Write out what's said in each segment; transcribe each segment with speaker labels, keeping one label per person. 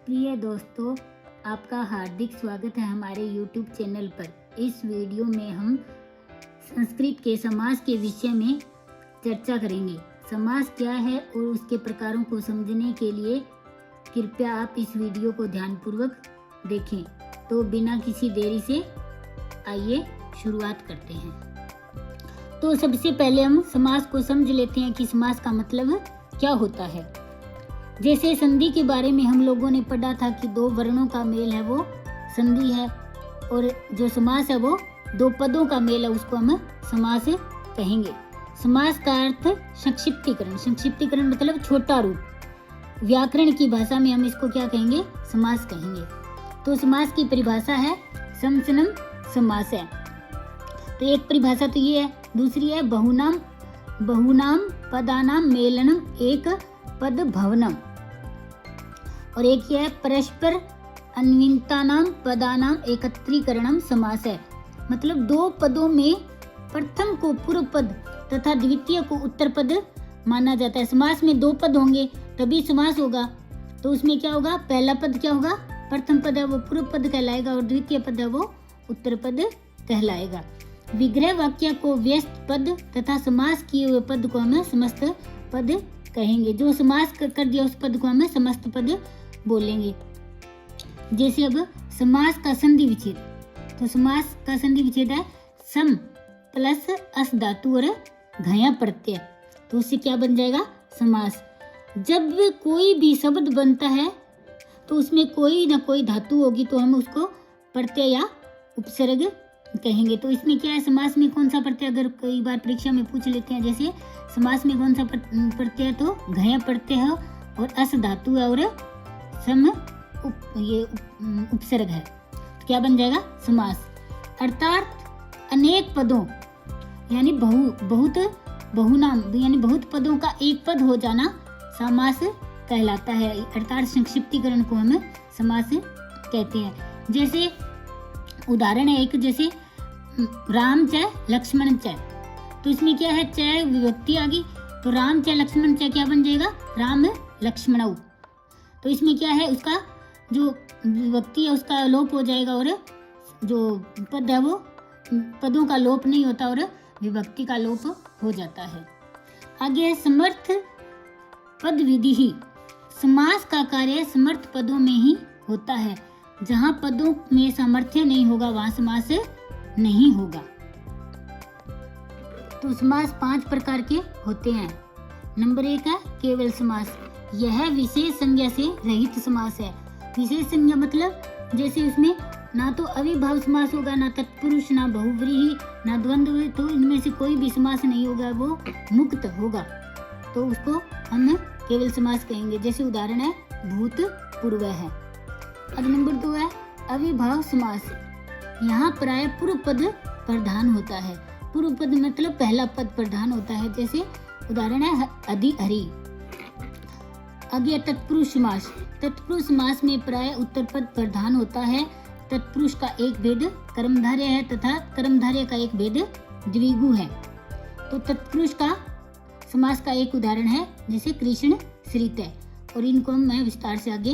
Speaker 1: प्रिय दोस्तों, आपका हार्दिक स्वागत है हमारे YouTube चैनल पर। इस वीडियो में हम संस्कृत के समास के विषय में चर्चा करेंगे। समास क्या है और उसके प्रकारों को समझने के लिए कृपया आप इस वीडियो को ध्यानपूर्वक देखें। तो बिना किसी देरी से आइए शुरुआत करते हैं। तो सबसे पहले हम समास को समझ लेते हैं कि समास का मतलब क्या होता है। जैसे संधि के बारे में हम लोगों ने पढ़ा था कि दो वर्णों का मेल है वो संधि है, और जो समास है वो दो पदों का मेल है, उसको हम समास कहेंगे। समास का अर्थ संक्षिप्तीकरण। संक्षिप्तीकरण मतलब छोटा रूप। व्याकरण की भाषा में हम इसको क्या कहेंगे? समास कहेंगे। तो समास की परिभाषा है समसनम समास है। तो एक परिभाषा तो ये है। दूसरी है बहुनाम पदानाम मेलनम एक पद भवनम, और एक ही है परस्पर अन्वितानाम पदानाम एकत्रीकरणम समास है। मतलब दो पदों में प्रथम को पूर्व पद तथा द्वितीय को उत्तर पद माना जाता है। समास में दो पद होंगे तभी समास होगा। तो उसमें क्या होगा? पहला पद क्या होगा? प्रथम पद है वो पूर्व पद कहलाएगा, और द्वितीय पद है वो उत्तर पद कहलाएगा। विग्रह वाक्य को व्यस्त पद तथा समास किए हुए पद को हम समस्त पद कहेंगे। जो समास कर दिया उस पद को हम समस्त पद बोलेंगे। जैसे अब समास का संधि विच्छेद। तो समास का संधि विच्छेद है सम प्लस अस धातु और घया प्रत्यय। तो उससे क्या बन जाएगा? समास। जब कोई भी शब्द बनता है तो उसमें कोई ना कोई धातु होगी, तो हम उसको प्रत्यय या उपसर्ग कहेंगे। तो इसमें क्या है? समास में कौन सा प्रत्यय, अगर कई बार परीक्षा में पूछ लेते हैं, जैसे समास में कौन सा प्रत्यय, तो घया प्रत्यय है और अस धातु है और सम उपसर्ग है। तो क्या बन जाएगा? समास। अर्थात अनेक पदों यानी बहुनाम यानी बहुत पदों का एक पद हो जाना समास कहलाता है। अर्थात संक्षिप्तीकरण को हम समास कहते हैं। जैसे उदाहरण है एक, जैसे राम च लक्ष्मण च। तो इसमें क्या है? च विभक्ति आ गई, तो राम च लक्ष्मण च क्या बन जाएगा? राम लक्ष्मणौ। तो इसमें क्या है? उसका जो विभक्ति है उसका लोप हो जाएगा, और जो पद है वो पदों का लोप नहीं होता और विभक्ति का लोप हो जाता है। आगे है समर्थ पद विधि ही। समास का कार्य समर्थ पदों में ही होता है। जहां पदों में सामर्थ्य नहीं होगा वहां समास नहीं होगा। तो समास 5 प्रकार के होते हैं। नंबर 1 है केवल समास। यह विशेष संज्ञा से रहित समास है। विशेष संज्ञा मतलब जैसे उसमें ना तो अविभाव समास होगा, ना तत्पुरुष, ना बहुव्रीहि, ना द्वंद्व, तो इनमें से कोई भी समास नहीं होगा, वो मुक्त होगा, तो उसको हम केवल समास कहेंगे। जैसे उदाहरण है भूतपूर्व है। अब नंबर 2 है अविभाव समास। यहाँ प्राय पूर्व पद प्रधान होता है। पूर्व पद मतलब पहला पद प्रधान होता है। जैसे उदाहरण है अधि हरि। आगे तत्पुरुष समास। तत्पुरुष समास में प्राय उत्तर पद प्रधान होता है। तत्पुरुष का एक भेद कर्मधारय है तथा कर्मधारय का एक भेद द्विगु है। तो तत्पुरुष का समास का एक उदाहरण है जैसे कृष्ण श्रित है, और इनको मैं विस्तार से आगे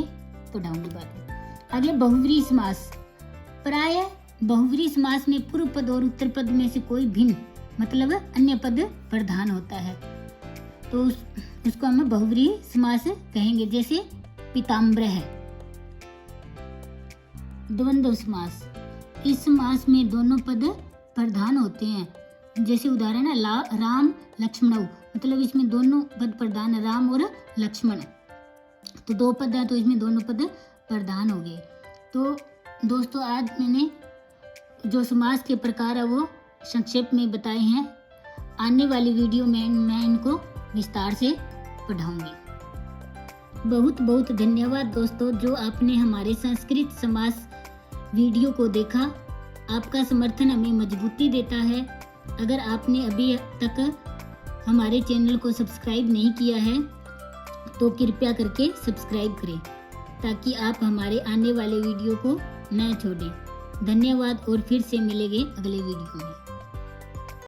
Speaker 1: पढ़ाऊंगी बाद में। आगे बहुव्रीहि समास। प्राय बहुव्रीहि समास में पूर्व पद और उत्तर पद में से कोई भिन्न मतलब अन्य पद प्रधान होता है, तो उसको हम बहुव्रीहि समास कहेंगे। जैसे पीताम्बर है। द्वंद्व समास। इस समास में दोनों पद प्रधान होते हैं। जैसे उदाहरण है राम लक्ष्मणौ, मतलब इसमें दोनों पद प्रधान है, राम और लक्ष्मण। तो दो पद है तो इसमें दोनों पद प्रधान हो गए। तो दोस्तों आज मैंने जो समास के प्रकार है वो संक्षेप में बताए हैं। आने वाली वीडियो में मैं इनको विस्तार से पढ़ाऊंगी। बहुत बहुत धन्यवाद दोस्तों, जो आपने हमारे संस्कृत समास वीडियो को देखा। आपका समर्थन हमें मजबूती देता है। अगर आपने अभी तक हमारे चैनल को सब्सक्राइब नहीं किया है तो कृपया करके सब्सक्राइब करें, ताकि आप हमारे आने वाले वीडियो को न छोड़ें। धन्यवाद, और फिर से मिलेंगे अगले वीडियो में।